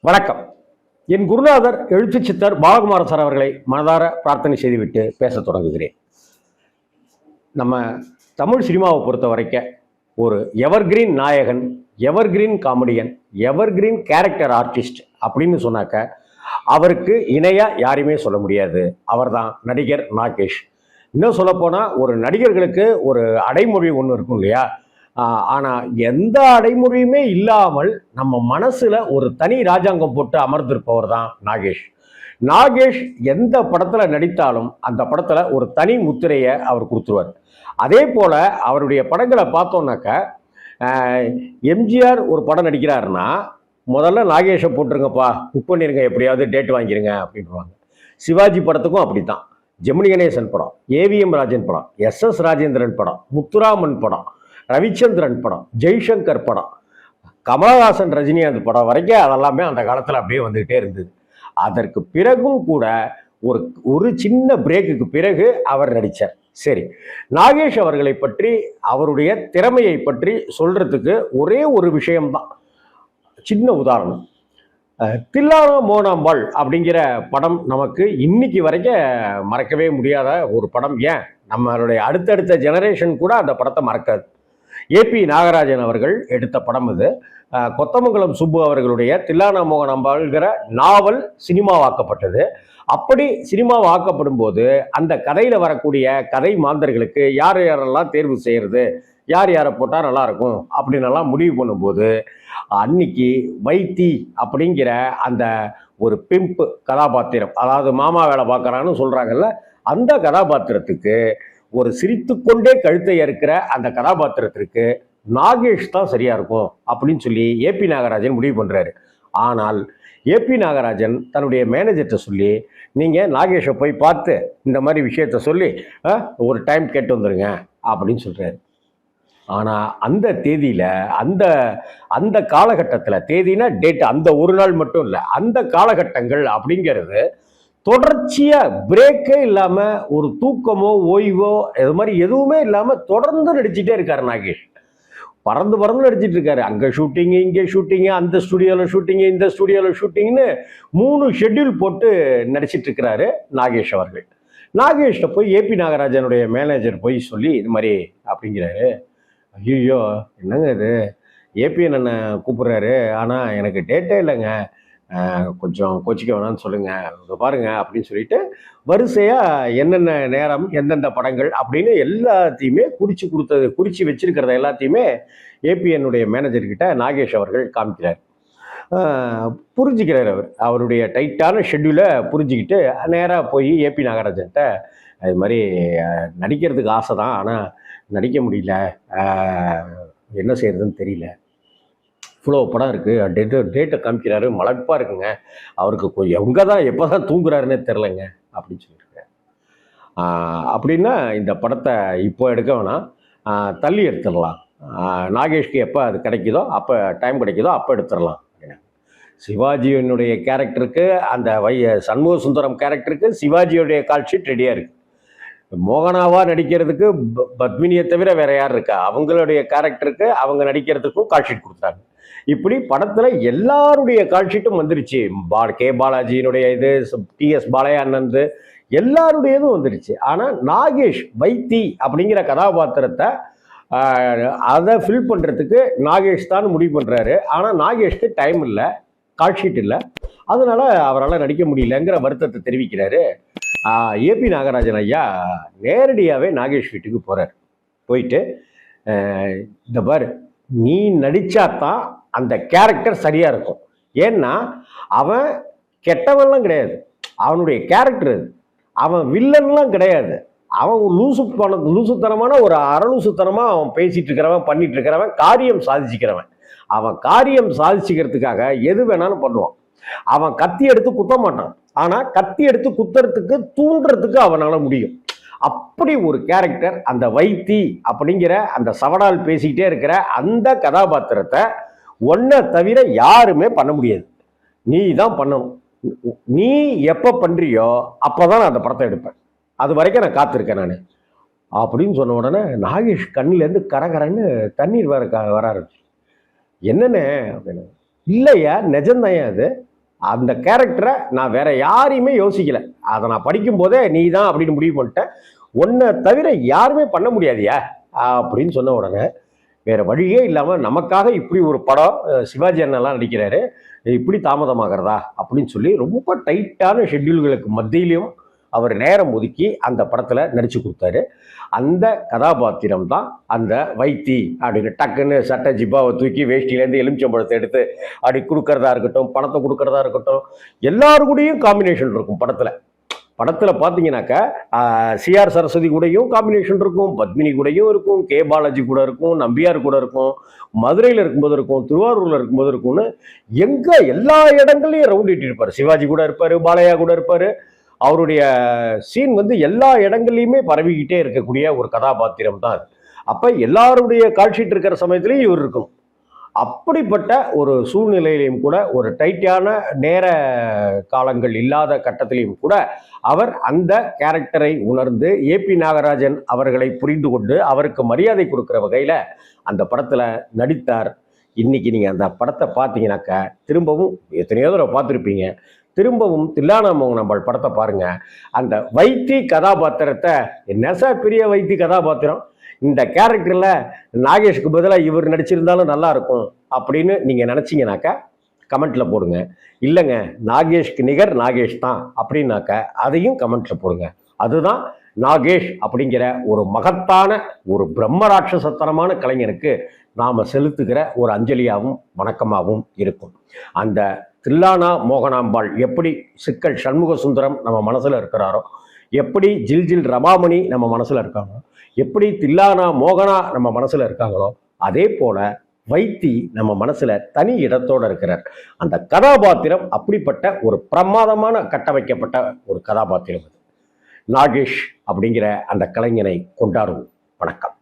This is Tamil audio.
வணக்கம். என் குருநாதர் எழுத்து சித்தர் பாலகுமார சார் அவர்களை மனதார பிரார்த்தனை செய்துவிட்டு பேச தொடங்குகிறேன். நம்ம தமிழ் சினிமாவை பொறுத்த வரைக்கும் ஒரு எவர்கிரீன் நாயகன், evergreen comedian, evergreen character artist அப்படின்னு சொன்னாக்க அவருக்கு இணையா யாரையுமே சொல்ல முடியாது. அவர்தான் நடிகர் நாகேஷ். இன்னும் சொல்லப்போனால் ஒரு நடிகர்களுக்கு ஒரு அடைமொழி ஒன்று இருக்கும் இல்லையா? ஆனால் எந்த அடைமொழியுமே இல்லாமல் நம்ம மனசில் ஒரு தனி ராஜாங்கம் போட்டு அமர்ந்திருப்பவர் தான் நாகேஷ். நாகேஷ் எந்த படத்தில் நடித்தாலும் அந்த படத்தில் ஒரு தனி முத்திரையை அவர் கொடுத்துருவார். அதே போல் அவருடைய படங்களை பார்த்தோன்னாக்க எம்ஜிஆர் ஒரு படம் நடிக்கிறாருன்னா முதல்ல நாகேஷை போட்டுருங்கப்பா, புக் பண்ணிருங்க, எப்படியாவது டேட் வாங்கிருங்க அப்படின்வாங்க. சிவாஜி படத்துக்கும் அப்படி தான். ஜெமினி கணேசன் படம், ஏவிஎம் ராஜன் படம், எஸ் ராஜேந்திரன் படம், முத்துராமன் படம், ரவிச்சந்திரன் படம், ஜெய்சங்கர் படம், கமலஹாசன் ரஜினிகாந்த் படம் வரைக்கும் அதெல்லாமே அந்த காலத்தில் அப்படியே வந்துகிட்டே இருந்தது. அதற்கு பிறகும் கூட ஒரு ஒரு சின்ன பிரேக்குக்கு பிறகு அவர் நடித்தார். சரி, நாகேஷ் அவர்களை பற்றி, அவருடைய திறமையை பற்றி சொல்றதுக்கு ஒரே ஒரு விஷயம்தான். சின்ன உதாரணம், தில்லானா மோனாம்பாள் அப்படிங்கிற படம் நமக்கு இன்னைக்கு வரைக்கும் மறக்கவே முடியாத ஒரு படம். ஏன், நம்மளுடைய அடுத்தடுத்த ஜெனரேஷன் கூட அந்த படத்தை மறக்காது. ஏபி நாகராஜன் அவர்கள் எடுத்த படம் இது. கொத்தமங்கலம் சுப்பு அவர்களுடைய தில்லானா மோகனாம்பாள்ங்கிற நாவல் சினிமாவாக்கப்பட்டது. அப்படி சினிமாவாக்கப்படும் போது அந்த கதையில் வரக்கூடிய கதை மாந்தர்களுக்கு யார் யாரெல்லாம் தேர்வு செய்கிறது, யார் யாரை போட்டால் நல்லாயிருக்கும் அப்படின்னெல்லாம் முடிவு பண்ணும்போது அன்னைக்கு வைத்தி அப்படிங்கிற அந்த ஒரு பிம்பு கதாபாத்திரம், அதாவது மாமா வேலை பார்க்குறான்னு சொல்கிறாங்கல்ல, அந்த கதாபாத்திரத்துக்கு ஒரு சிரித்து கொண்டே கழுத்தை இருக்கிற அந்த கதாபாத்திரத்திற்கு நாகேஷ் தான் சரியா இருக்கும் அப்படின்னு சொல்லி ஏபி நாகராஜன் முடிவு பண்றாரு. ஆனால் ஏபி நாகராஜன் தன்னுடைய மேனேஜர்கிட்ட சொல்லி, நீங்க நாகேஷை போய் பார்த்து இந்த மாதிரி விஷயத்த சொல்லி ஒரு டைம் கேட்டு வந்துருங்க அப்படின்னு சொல்றாரு. ஆனா அந்த தேதியில அந்த அந்த காலகட்டத்தில், தேதினா டேட், அந்த ஒரு நாள் மட்டும் இல்லை, அந்த காலகட்டங்கள் அப்படிங்கிறது தொடர்ச்சியா பிரேக்கே இல்லாம, ஒரு தூக்கமோ ஓய்வோ இது மாதிரி எதுவுமே இல்லாம தொடர்ந்து நடிச்சுட்டே இருக்காரு நாகேஷ். பறந்து பறந்து நடிச்சிட்டு இருக்காரு. அங்க ஷூட்டிங்கு, இங்கே ஷூட்டிங்கு, அந்த ஸ்டுடியோல ஷூட்டிங்கு, இந்த ஸ்டுடியோல ஷூட்டிங்னு 3 ஷெட்யூல் போட்டு நடிச்சிட்டு இருக்கிறாரு நாகேஷ் அவர்கள். நாகேஷ்ட போய் ஏபி நாகராஜனுடைய மேனேஜர் போய் சொல்லி இது மாதிரி அப்படிங்கிறாரு. ஐயோ, என்னங்க இது, ஏபி என்ன கூப்பிடுறாரு, ஆனா எனக்கு டேட்டே இல்லைங்க, கொஞ்சம் கோச்சிக்க வேணாம்னு சொல்லுங்கள் பாருங்க அப்படின்னு சொல்லிட்டு வரிசையாக என்னென்ன நேரம், எந்தெந்த படங்கள் அப்படின்னு எல்லாத்தையுமே குறித்து வச்சிருக்கிறத எல்லாத்தையுமே ஏபிஎன்னுடைய மேனேஜர்கிட்ட நாகேஷ் அவர்கள் காமிக்கிறார். புரிஞ்சுக்கிறார். அவருடைய டைட்டான ஷெட்யூலை புரிஞ்சுக்கிட்டு நேராக போய் ஏபி நாகராஜன்கிட்ட அது மாதிரி நடிக்கிறதுக்கு ஆசை தான், ஆனால் நடிக்க முடியல, என்ன செய்யறதுன்னு தெரியல, இவ்வளோ படம் இருக்குது, டேட்டை காமிக்கிறாரு, மலைப்பாக இருக்குங்க, அவருக்கு கொஞ்சம் எங்கே தான் எப்போ தான் தூங்குறாருன்னே தெரிலங்க அப்படின்னு சொல்லியிருக்கேன். அப்படின்னா இந்த படத்தை இப்போ எடுக்க வேணாம், தள்ளி எடுத்துடலாம், நாகேஷ்க்கு எப்போ அது கிடைக்குதோ, அப்போ டைம் கிடைக்குதோ அப்போ எடுத்துடலாம். சிவாஜியினுடைய கேரக்டருக்கு, அந்த சண்முக சுந்தரம் கேரக்டருக்கு சிவாஜியுடைய கால்ஷீட் ரெடியாக இருக்குது. மோகனாவாக நடிக்கிறதுக்கு பத்மினியை தவிர வேற யார் இருக்கா? அவங்களுடைய கேரக்டருக்கு அவங்க நடிக்கிறதுக்கும் கால்ஷீட் கொடுத்தாங்க. இப்படி படத்துல எல்லாருடைய கால்ஷீட்டும் வந்துருச்சு. கே பாலாஜியினுடைய இது, டிஎஸ் பாலையானந்த், எல்லாருடையதும் வந்துருச்சு. ஆனா நாகேஷ் வைத்தி அப்படிங்கிற கதாபாத்திரத்தை அதை ஃபில் பண்றதுக்கு நாகேஷ் தான் முடிவு பண்றாரு. ஆனா நாகேஷ்க்கு டைம் இல்லை, கால்ஷீட் இல்லை, அதனால அவரால் நடிக்க முடியலங்கிற வருத்தத்தை தெரிவிக்கிறாரு. ஏபி நாகராஜன் ஐயா நேரடியாகவே நாகேஷ் வீட்டுக்கு போறார். போயிட்டு, இந்த பாரு, நீ நடிச்சாதான் அந்த கேரக்டர் சரியா இருக்கும். ஏன்னா அவன் கெட்டவன்லாம் கிடையாது, அவனுடைய கேரக்டர், அவன் வில்லன்லாம் கிடையாது, அவன் லூசுத்தனமான ஒரு அரலூசுத்தனமா அவன் பேசிட்டு இருக்கிறவன், பண்ணிட்டு இருக்கிறவன், காரியம் சாதிச்சுக்கிறவன். அவன் காரியம் சாதிச்சுக்கிறதுக்காக எது வேணாலும் பண்ணுவான். அவன் கத்தி எடுத்து குத்த மாட்டான், ஆனா கத்தி எடுத்து குத்துறதுக்கு தூண்டுறதுக்கு அவனால முடியும். அப்படி ஒரு கேரக்டர் அந்த வைத்தி அப்படிங்கிற அந்த சவடால் பேசிக்கிட்டே இருக்கிற அந்த கதாபாத்திரத்தை ஒன்றை தவிர யாருமே பண்ண முடியாது. நீ தான் பண்ணணும். நீ எப்போ பண்றியோ அப்போதான் நான் அந்த படத்தை எடுப்பேன், அது வரைக்கும் நான் காத்திருக்கேன் நான் அப்படின்னு சொன்ன உடனே நாகேஷ் கண்ணிலேருந்து கரகரன்னு தண்ணீர் வர ஆரம்பிச்சு. என்னன்னு அப்படின்னு, இல்லையா நிஜம்தான் அது, அந்த கேரக்டரை நான் வேற யாரையுமே யோசிக்கல. அதை நான் படிக்கும் போதே நீ தான் அப்படின்னு முடிவு பண்ணிட்டேன். உன்னை தவிர யாருமே பண்ண முடியாதியா அப்படின்னு சொன்ன உடனே வேற வழியே இல்லாமல் நமக்காக இப்படி ஒரு படம் சிவாஜி அண்ணெல்லாம் நடிக்கிறாரு, இப்படி தாமதமாகிறதா அப்படின்னு சொல்லி ரொம்ப டைட்டான ஷெட்யூல்களுக்கு மத்தியிலையும் அவர் நேரம் ஒதுக்கி அந்த படத்தில் நடித்து கொடுத்தாரு. அந்த கதாபாத்திரம் தான் அந்த வைத்தி அப்படின்னு டக்குன்னு சட்டை ஜிப்பாவை தூக்கி வேஷ்டியிலேருந்து எலுமிச்சம்பழத்தை எடுத்து அப்படி கொடுக்கறதா இருக்கட்டும், பணத்தை கொடுக்கறதா இருக்கட்டும், எல்லாரு கூடயும் காம்பினேஷன் இருக்கும் படத்தில். படத்தில் பார்த்தீங்கன்னாக்கா சிஆர் சரஸ்வதி கூடயும் காம்பினேஷன் இருக்கும், பத்மினி கூடயும் இருக்கும், கே பாலாஜி கூட இருக்கும், நம்பியார் கூட இருக்கும், மதுரையில் இருக்கும்போது இருக்கும், திருவாரூரில் இருக்கும்போது இருக்கும்னு எங்கே எல்லா இடங்கள்லையும் ரவுண்ட் இட்டு இருப்பார். சிவாஜி கூட இருப்பார், பாலையா கூட இருப்பார். அவருடைய சீன் வந்து எல்லா இடங்கள்லையுமே பரவிக்கிட்டே இருக்கக்கூடிய ஒரு கதாபாத்திரம் தான் அது. அப்போ எல்லாருடைய கால்ஷீட் இருக்கிற சமயத்துலையும் இவர் இருக்கும். அப்படிப்பட்ட ஒரு சூழ்நிலையிலையும் கூட ஒரு டைட்டான நேர காலங்கள் இல்லாத கட்டத்திலையும் கூட அவர் அந்த கேரக்டரை உணர்ந்து ஏபி நாகராஜன் அவர்களை புரிந்து கொண்டு அவருக்கு மரியாதை கொடுக்குற வகையில் அந்த படத்தில் நடித்தார். இன்னைக்கு நீங்கள் அந்த படத்தை பார்த்தீங்கன்னாக்கா திரும்பவும் எத்தனையோ தடவை பார்த்துருப்பீங்க, திரும்பவும் தில்லானா மோகனாம்பாள் படத்தை பாருங்க. அந்த வைத்தி கதாபாத்திரத்தை என்ன சார் பெரிய வைத்தி கதாபாத்திரம், இந்த கேரக்டரில் நாகேஷுக்கு பதிலாக இவர் நடிச்சிருந்தாலும் நல்லா இருக்கும் அப்படின்னு நீங்கள் நினச்சிங்கனாக்கா கமெண்ட்டில் போடுங்க. இல்லைங்க நாகேஷ்க்கு நிகர் நாகேஷ் தான் அப்படின்னாக்கா அதையும் கமெண்ட்டில் போடுங்க. அதுதான் நாகேஷ் அப்படிங்கிற ஒரு மகத்தான ஒரு பிரம்மராட்சசத்தனமான கலைஞருக்கு நாம் செலுத்துகிற ஒரு அஞ்சலியாகவும் வணக்கமாகவும் இருக்கும். அந்த தில்லானா மோகனாம்பாள் எப்படி சிக்கல் சண்முக சுந்தரம் நம்ம மனசில் இருக்கிறாரோ, எப்படி ஜில் ஜில் ரமாமணி நம்ம மனசில் இருக்காங்களோ, எப்படி தில்லானா மோகனா நம்ம மனசில் இருக்காங்களோ, அதே போல வைத்தி நம்ம மனசில் தனி இடத்தோடு இருக்கிறார். அந்த கதாபாத்திரம் அப்படிப்பட்ட ஒரு பிரமாதமான கட்டமைக்கப்பட்ட ஒரு கதாபாத்திரம் அது. நாகேஷ் அப்படிங்கிற அந்த கலைஞனை கொண்டாடுவோம். வணக்கம்.